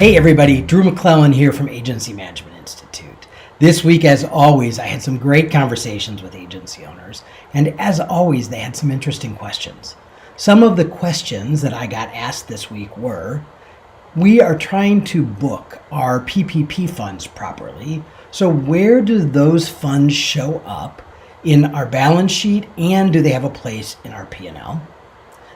Hey everybody, Drew McLellan here from Agency Management Institute. This week, as always, I had some great conversations with agency owners, and as always, they had some interesting questions. Some of the questions that I got asked this week were, we are trying to book our PPP funds properly, so where do those funds show up in our balance sheet, and do they have a place in our P&L?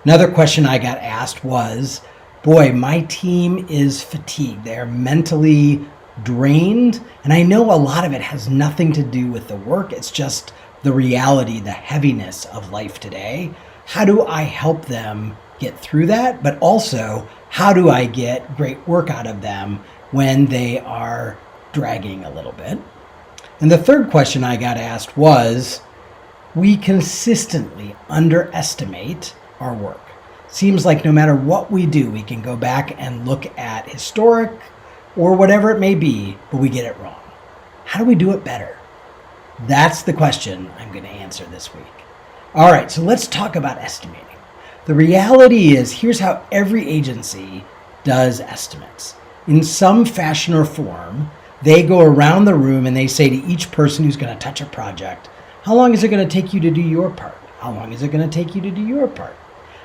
Another question I got asked was, boy, my team is fatigued. They're mentally drained. And I know a lot of it has nothing to do with the work. It's just the reality, the heaviness of life today. How do I help them get through that? But also, how do I get great work out of them when they are dragging a little bit? And the third question I got asked was, we consistently underestimate our work. Seems like no matter what we do, we can go back and look at historic or whatever it may be, but we get it wrong. How do we do it better? That's the question I'm going to answer this week. All right, so let's talk about estimating. The reality is, here's how every agency does estimates. In some fashion or form, they go around the room and they say to each person who's going to touch a project, how long is it going to take you to do your part? How long is it going to take you to do your part?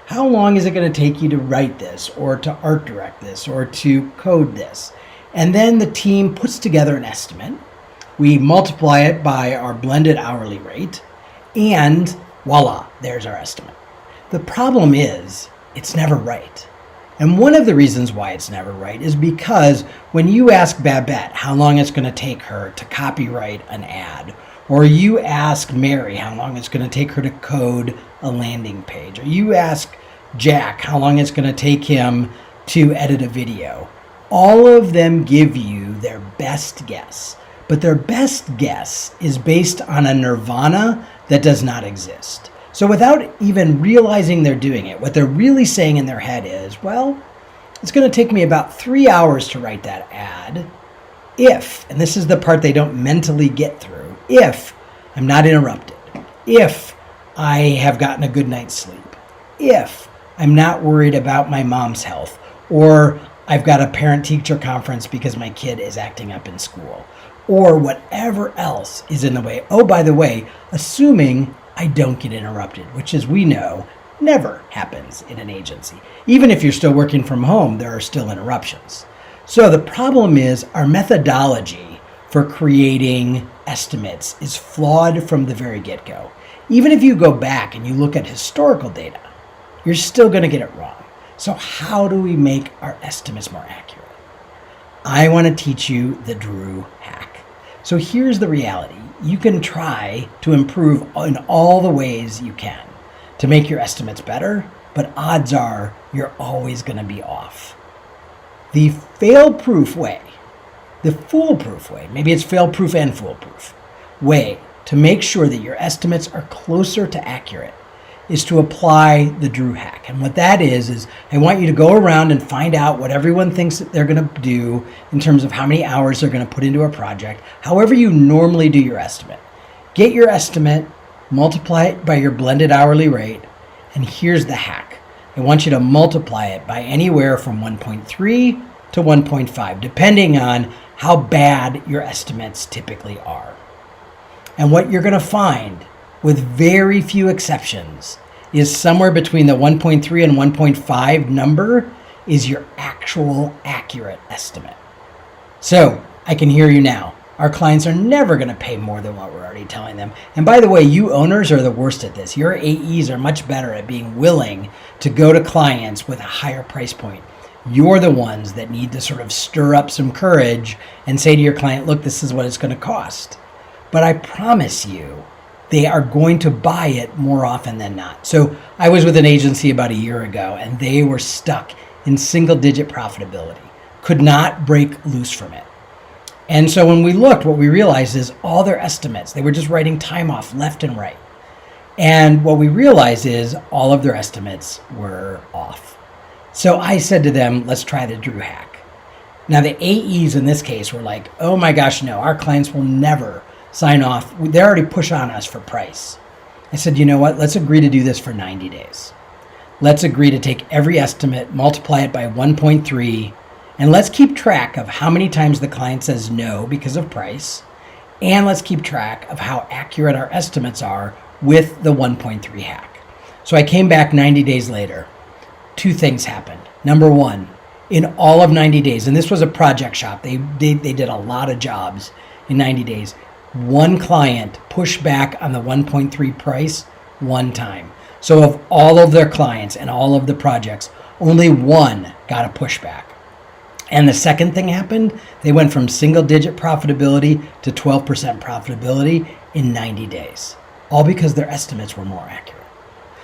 How long is it going to take you to write this or to art direct this or to code this? And then the team puts together an estimate. We multiply it by our blended hourly rate, and voila, there's our estimate. The problem is, it's never right. And one of the reasons why it's never right is because when you ask Babette how long it's going to take her to copyright an ad, or you ask Mary how long it's going to take her to code a landing page, or you ask Jack how long it's going to take him to edit a video, all of them give you their best guess. But their best guess is based on a nirvana that does not exist. So without even realizing they're doing it, what they're really saying in their head is, well, it's going to take me about 3 hours to write that ad if, and this is the part they don't mentally get through, if I'm not interrupted, if I have gotten a good night's sleep, if I'm not worried about my mom's health, or I've got a parent-teacher conference because my kid is acting up in school, or whatever else is in the way. Oh, by the way, assuming I don't get interrupted, which, as we know, never happens in an agency. Even if you're still working from home, there are still interruptions. So the problem is our methodology for creating estimates is flawed from the very get-go. Even if you go back and you look at historical data, you're still going to get it wrong. So how do we make our estimates more accurate? I want to teach you the Drew hack. So here's the reality. You can try to improve in all the ways you can to make your estimates better, but odds are you're always going to be off. The fail-proof way, the foolproof way, maybe it's fail-proof and foolproof, way to make sure that your estimates are closer to accurate is to apply the Drew hack. And what that is I want you to go around and find out what everyone thinks that they're going to do in terms of how many hours they're going to put into a project, however you normally do your estimate. Get your estimate, multiply it by your blended hourly rate, and here's the hack. I want you to multiply it by anywhere from 1.3 to 1.5, depending on how bad your estimates typically are. And what you're going to find, with very few exceptions, is somewhere between the 1.3 and 1.5 number is your actual accurate estimate. So I can hear you now. Our clients are never going to pay more than what we're already telling them. And by the way, you owners are the worst at this. Your AEs are much better at being willing to go to clients with a higher price point. You're the ones that need to sort of stir up some courage and say to your client, look, this is what it's going to cost. But I promise you, they are going to buy it more often than not. So I was with an agency about a year ago, and they were stuck in single-digit profitability, could not break loose from it. And so when we looked, what we realized is all their estimates, they were just writing time off left and right. And what we realized is all of their estimates were off. So I said to them, let's try the Drew hack. Now the AEs in this case were like, oh my gosh, no, our clients will never sign off. They already push on us for price. I said, you know what? Let's agree to do this for 90 days. Let's agree to take every estimate, multiply it by 1.3, And let's keep track of how many times the client says no because of price. And let's keep track of how accurate our estimates are with the 1.3 hack. So I came back 90 days later. Two things happened. Number one, in all of 90 days, and this was a project shop, they did a lot of jobs in 90 days. One client pushed back on the 1.3 price one time. So of all of their clients and all of the projects, only one got a pushback. And the second thing happened, they went from single digit profitability to 12% profitability in 90 days, all because their estimates were more accurate.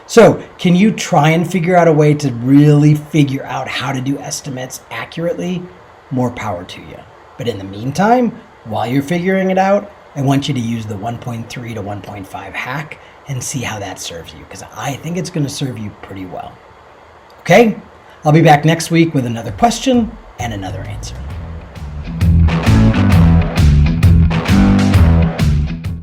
So can you try and figure out a way to really figure out how to do estimates accurately? More power to you. But in the meantime, while you're figuring it out, I want you to use the 1.3 to 1.5 hack and see how that serves you, because I think it's going to serve you pretty well. Okay? I'll be back next week with another question and another answer.